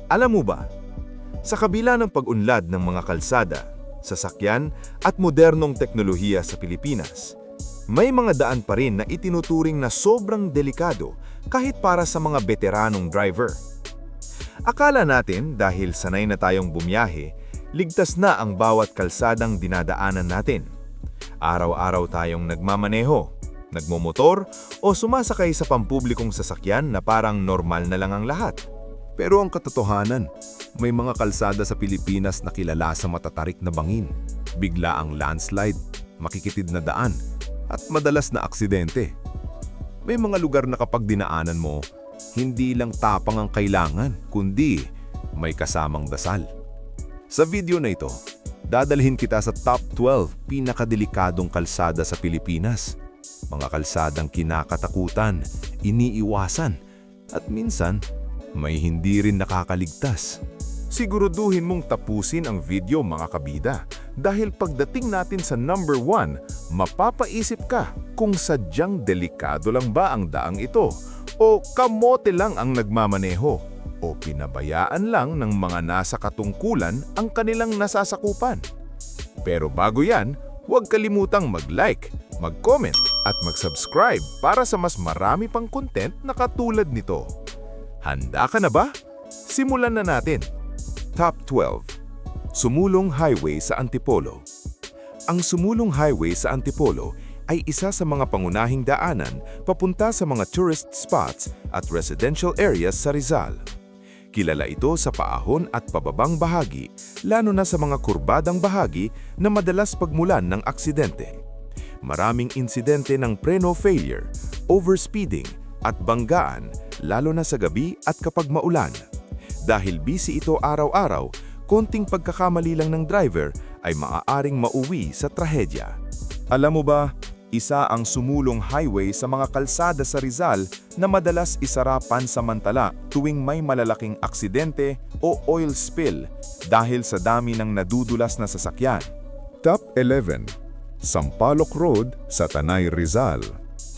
Alam mo ba, sa kabila ng pag-unlad ng mga kalsada, sasakyan at modernong teknolohiya sa Pilipinas, may mga daan pa rin na itinuturing na sobrang delikado kahit para sa mga veteranong driver. Akala natin dahil sanay na tayong bumiyahe, ligtas na ang bawat kalsadang dinadaanan natin. Araw-araw tayong nagmamaneho, nagmomotor o sumasakay sa pampublikong sasakyan na parang normal na lang ang lahat. Pero ang katotohanan, may mga kalsada sa Pilipinas na kilala sa matatarik na bangin, bigla ang landslide, makikitid na daan, at madalas na aksidente. May mga lugar na kapag dinaanan mo, hindi lang tapang ang kailangan, kundi may kasamang dasal. Sa video na ito, dadalhin kita sa top 12 pinakadelikadong kalsada sa Pilipinas. Mga kalsadang kinakatakutan, iniiwasan, at minsan may hindi rin nakakaligtas. Siguraduhin mong tapusin ang video mga kabida dahil pagdating natin sa number 1, mapapaisip ka kung sadyang delikado lang ba ang daang ito o kamote lang ang nagmamaneho o pinabayaan lang ng mga nasa katungkulan ang kanilang nasasakupan. Pero bago yan, huwag kalimutang mag-like, mag-comment at mag-subscribe para sa mas marami pang content na katulad nito. Handa ka na ba? Simulan na natin! Top 12. Sumulong Highway sa Antipolo. Ang Sumulong Highway sa Antipolo ay isa sa mga pangunahing daanan papunta sa mga tourist spots at residential areas sa Rizal. Kilala ito sa paahon at pababang bahagi, lalo na sa mga kurbadang bahagi na madalas pagmulan ng aksidente. Maraming insidente ng preno failure, overspeeding at banggaan, lalo na sa gabi at kapag maulan. Dahil busy ito araw-araw, konting pagkakamali lang ng driver ay maaaring mauwi sa trahedya. Alam mo ba, isa ang Sumulong Highway sa mga kalsada sa Rizal na madalas isara pansamantala tuwing may malalaking aksidente o oil spill dahil sa dami ng nadudulas na sasakyan. Top 11. Sampaloc Road sa Tanay, Rizal.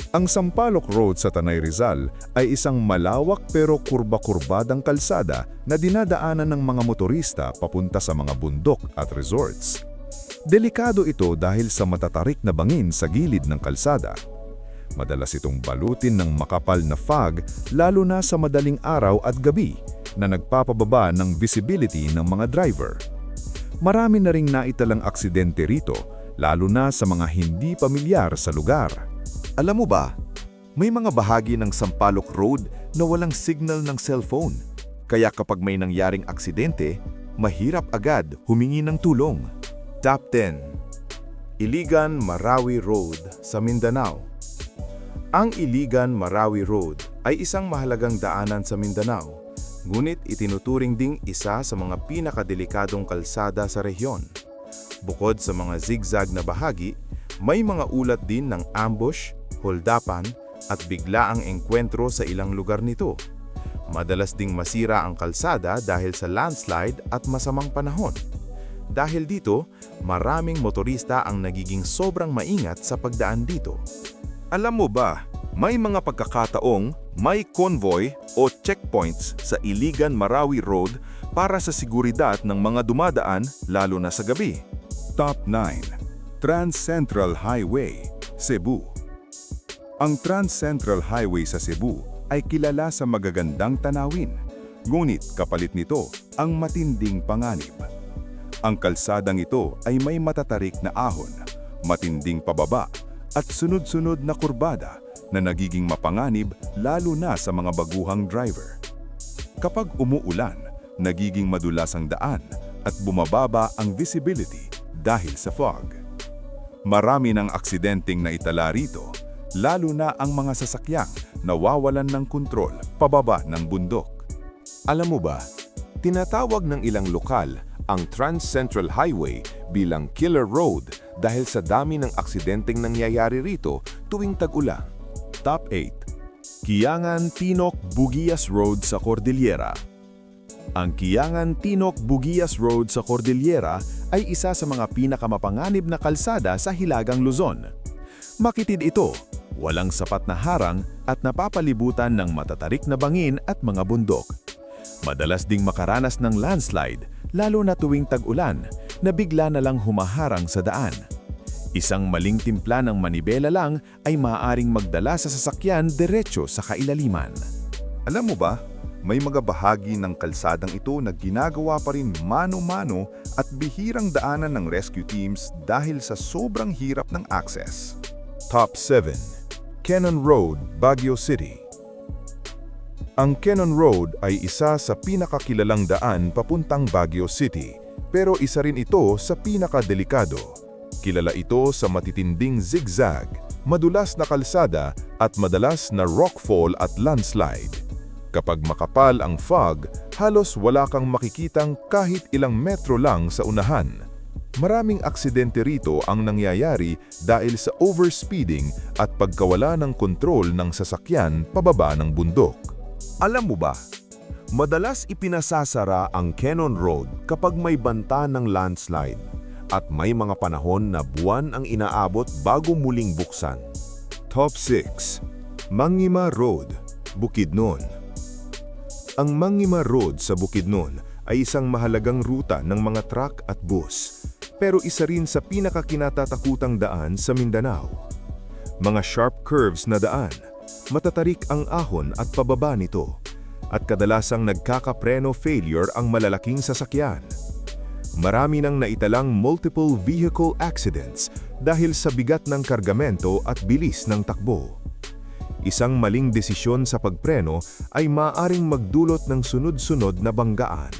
Ang Sampaloc Road sa Tanay, Rizal ay isang malawak pero kurba-kurbadang kalsada na dinadaanan ng mga motorista papunta sa mga bundok at resorts. Delikado ito dahil sa matatarik na bangin sa gilid ng kalsada. Madalas itong balutin ng makapal na fog lalo na sa madaling araw at gabi na nagpapababa ng visibility ng mga driver. Marami na ring naitalang aksidente rito lalo na sa mga hindi pamilyar sa lugar. Alam mo ba, may mga bahagi ng Sampaloc Road na walang signal ng cellphone. Kaya kapag may nangyaring aksidente, mahirap agad humingi ng tulong. Top 10. Iligan-Marawi Road sa Mindanao. Ang Iligan-Marawi Road ay isang mahalagang daanan sa Mindanao, ngunit itinuturing ding isa sa mga pinakadelikadong kalsada sa rehiyon. Bukod sa mga zigzag na bahagi, may mga ulat din ng ambush, holdapan at biglaang engkwentro sa ilang lugar nito. Madalas ding masira ang kalsada dahil sa landslide at masamang panahon. Dahil dito, maraming motorista ang nagiging sobrang maingat sa pagdaan dito. Alam mo ba, may mga pagkakataong may convoy o checkpoints sa Iligan-Marawi Road para sa seguridad ng mga dumadaan lalo na sa gabi. Top 9. Trans Central Highway, Cebu. Ang Trans Central Highway sa Cebu ay kilala sa magagandang tanawin, ngunit kapalit nito ang matinding panganib. Ang kalsadang ito ay may matatarik na ahon, matinding pababa at sunod-sunod na kurbada na nagiging mapanganib lalo na sa mga baguhang driver. Kapag umuulan, nagiging madulas ang daan at bumababa ang visibility dahil sa fog. Marami ng aksidenteng naitala rito, lalo na ang mga sasakyang nawawalan ng kontrol pababa ng bundok. Alam mo ba, tinatawag ng ilang lokal ang Trans Central Highway bilang Killer Road dahil sa dami ng aksidenteng nangyayari rito tuwing tag-ulan. Top 8. Kiangan-Tinok-Buguias Road sa Cordillera. Ang Kiangan-Tinok-Buguias Road sa Cordillera ay isa sa mga pinakamapanganib na kalsada sa Hilagang Luzon. Makitid ito, walang sapat na harang at napapalibutan ng matatarik na bangin at mga bundok. Madalas ding makaranas ng landslide, lalo na tuwing tag-ulan, na bigla na lang humaharang sa daan. Isang maling timpla ng manibela lang ay maaaring magdala sa sasakyan diretso sa kailaliman. Alam mo ba, may mga bahagi ng kalsadang ito na ginagawa pa rin mano-mano at bihirang daanan ng rescue teams dahil sa sobrang hirap ng access. Top 7. Cannon Road, Baguio City. Ang Cannon Road ay isa sa pinakakilalang daan papuntang Baguio City, pero isa rin ito sa pinakadelikado. Kilala ito sa matitinding zigzag, madulas na kalsada at madalas na rockfall at landslide. Kapag makapal ang fog, halos wala kang makikitang kahit ilang metro lang sa unahan. Maraming aksidente rito ang nangyayari dahil sa overspeeding at pagkawala ng kontrol ng sasakyan pababa ng bundok. Alam mo ba, madalas ipinasasara ang Cannon Road kapag may banta ng landslide at may mga panahon na buwan ang inaabot bago muling buksan. Top 6. Mangima Road, Bukidnon. Ang Mangima Road sa Bukidnon ay isang mahalagang ruta ng mga truck at bus, pero isa rin sa pinakakinatatakutang daan sa Mindanao. Mga sharp curves na daan, matatarik ang ahon at pababa nito, at kadalasang nagkakapreno failure ang malalaking sasakyan. Marami nang naitalang multiple vehicle accidents dahil sa bigat ng kargamento at bilis ng takbo. Isang maling desisyon sa pagpreno ay maaaring magdulot ng sunod-sunod na banggaan.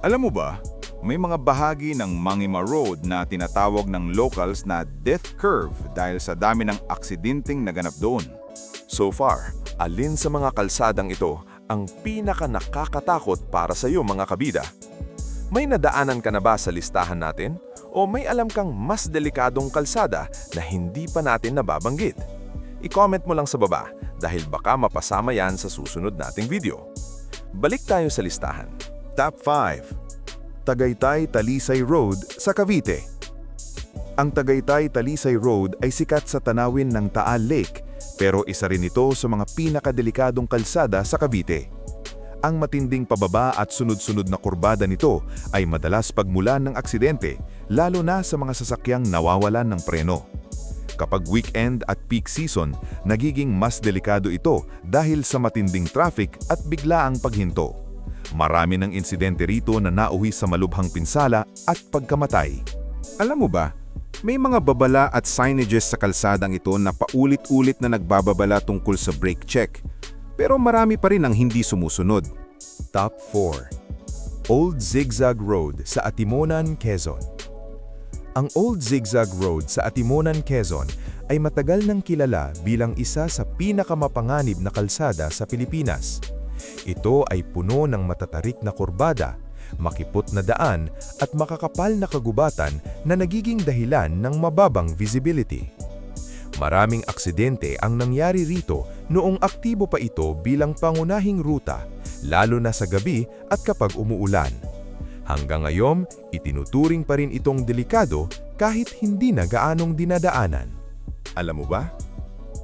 Alam mo ba, may mga bahagi ng Mangima Road na tinatawag ng locals na death curve dahil sa dami ng aksidenteng naganap doon. So far, alin sa mga kalsadang ito ang pinaka nakakatakot para sa iyo mga kabida? May nadaanan ka na ba sa listahan natin? O may alam kang mas delikadong kalsada na hindi pa natin nababanggit? I-comment mo lang sa baba dahil baka mapasama yan sa susunod nating video. Balik tayo sa listahan. Top 5. Tagaytay-Talisay Road sa Cavite. Ang Tagaytay-Talisay Road ay sikat sa tanawin ng Taal Lake, pero isa rin ito sa mga pinakadelikadong kalsada sa Cavite. Ang matinding pababa at sunod-sunod na kurbada nito ay madalas pagmulan ng aksidente, lalo na sa mga sasakyang nawawalan ng preno. Kapag weekend at peak season, nagiging mas delikado ito dahil sa matinding traffic at biglaang paghinto. Marami ng insidente rito na nauwi sa malubhang pinsala at pagkamatay. Alam mo ba, may mga babala at signages sa kalsadang ito na paulit-ulit na nagbababala tungkol sa brake check. Pero marami pa rin ang hindi sumusunod. Top 4. Old Zigzag Road sa Atimonan, Quezon. Ang Old Zigzag Road sa Atimonan, Quezon ay matagal nang kilala bilang isa sa pinakamapanganib na kalsada sa Pilipinas. Ito ay puno ng matatarik na kurbada, makipot na daan at makakapal na kagubatan na nagiging dahilan ng mababang visibility. Maraming aksidente ang nangyari rito noong aktibo pa ito bilang pangunahing ruta, lalo na sa gabi at kapag umuulan. Hanggang ngayon, itinuturing pa rin itong delikado kahit hindi na gaanong dinadaanan. Alam mo ba?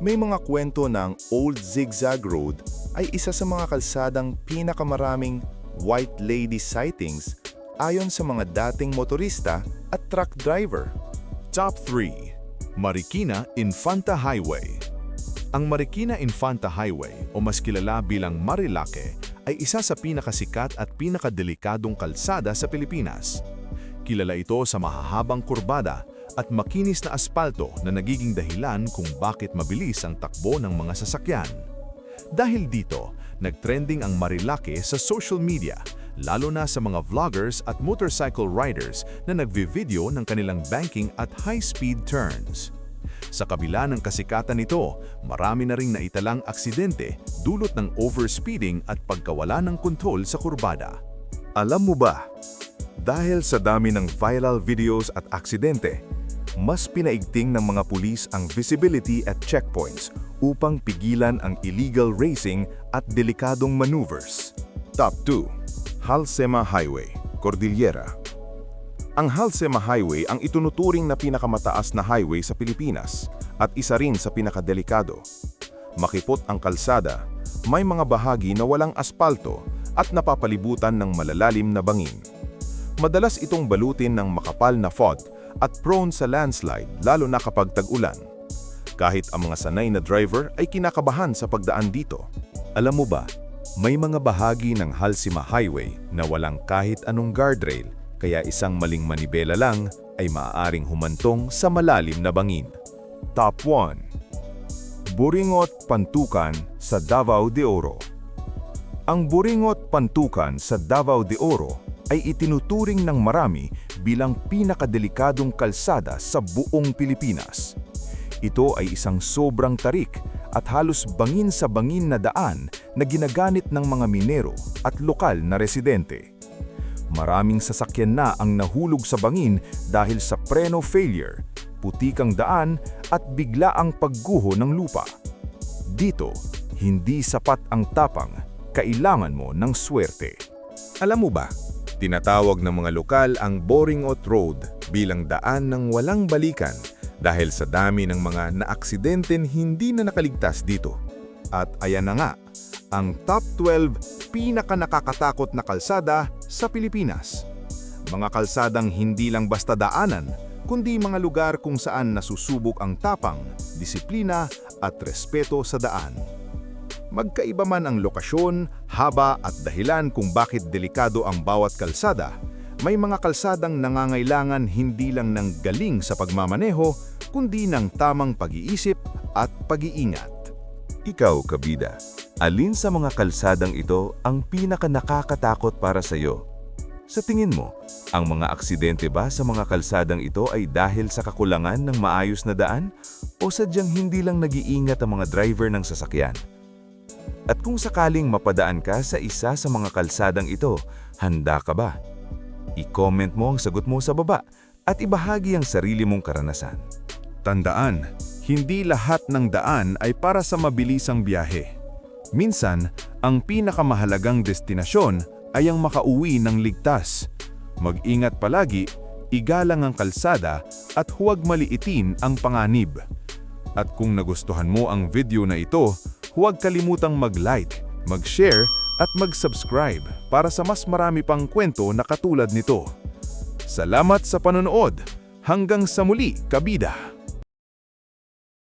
May mga kwento ng Old Zigzag Road ay isa sa mga kalsadang pinakamaraming white lady sightings ayon sa mga dating motorista at truck driver. Top 3. Marikina Infanta Highway. Ang Marikina Infanta Highway o mas kilala bilang Marilake ay isa sa pinakasikat at pinakadelikadong kalsada sa Pilipinas. Kilala ito sa mahahabang kurbada at makinis na aspalto na nagiging dahilan kung bakit mabilis ang takbo ng mga sasakyan. Dahil dito, nagtrending ang Marilake sa social media, lalo na sa mga vloggers at motorcycle riders na nagvi-video ng kanilang banking at high-speed turns. Sa kabila ng kasikatan nito, marami na ring naitalang aksidente dulot ng overspeeding at pagkawala ng kontrol sa kurbada. Alam mo ba, dahil sa dami ng viral videos at aksidente, mas pinaigting ng mga pulis ang visibility at checkpoints upang pigilan ang illegal racing at delikadong maneuvers. Top 2. Halsema Highway, Cordillera. Ang Halsema Highway ang itunuturing na pinakamataas na highway sa Pilipinas at isa rin sa pinakadelikado. Makipot ang kalsada, may mga bahagi na walang aspalto at napapalibutan ng malalalim na bangin. Madalas itong balutin ng makapal na fog at prone sa landslide lalo na kapag tag-ulan. Kahit ang mga sanay na driver ay kinakabahan sa pagdaan dito. Alam mo ba, may mga bahagi ng Halsima Highway na walang kahit anong guardrail, kaya isang maling manibela lang ay maaaring humantong sa malalim na bangin. Top 1. Buringot Pantukan sa Davao de Oro. Ang Buringot Pantukan sa Davao de Oro ay itinuturing ng marami bilang pinakadelikadong kalsada sa buong Pilipinas. Ito ay isang sobrang tarik at halos bangin sa bangin na daan na ginagamit ng mga minero at lokal na residente. Maraming sasakyan na ang nahulog sa bangin dahil sa preno failure, putikang daan at biglaang pagguho ng lupa. Dito, hindi sapat ang tapang, kailangan mo ng swerte. Alam mo ba, tinatawag ng mga lokal ang Boringot Road bilang daan ng walang balikan dahil sa dami ng mga naaksidenten hindi na nakaligtas dito. At ayan na nga, ang top 12 pinaka-nakakatakot na kalsada sa Pilipinas. Mga kalsadang hindi lang basta daanan, kundi mga lugar kung saan nasusubok ang tapang, disiplina at respeto sa daan. Magkaiba man ang lokasyon, haba at dahilan kung bakit delikado ang bawat kalsada, may mga kalsadang nangangailangan hindi lang ng galing sa pagmamaneho, kundi ng tamang pag-iisip at pag-iingat. Ikaw, kabida, alin sa mga kalsadang ito ang pinaka-nakakatakot para sa iyo? Sa tingin mo, ang mga aksidente ba sa mga kalsadang ito ay dahil sa kakulangan ng maayos na daan o sadyang hindi lang nag-iingat ang mga driver ng sasakyan? At kung sakaling mapadaan ka sa isa sa mga kalsadang ito, handa ka ba? I-comment mo ang sagot mo sa baba at ibahagi ang sarili mong karanasan. Tandaan, hindi lahat ng daan ay para sa mabilisang biyahe. Minsan, ang pinakamahalagang destinasyon ay ang makauwi ng ligtas. Mag-ingat palagi, igalang ang kalsada at huwag maliitin ang panganib. At kung nagustuhan mo ang video na ito, huwag kalimutang mag-like, mag-share at mag-subscribe para sa mas marami pang kwento na katulad nito. Salamat sa panonood! Hanggang sa muli, kabida!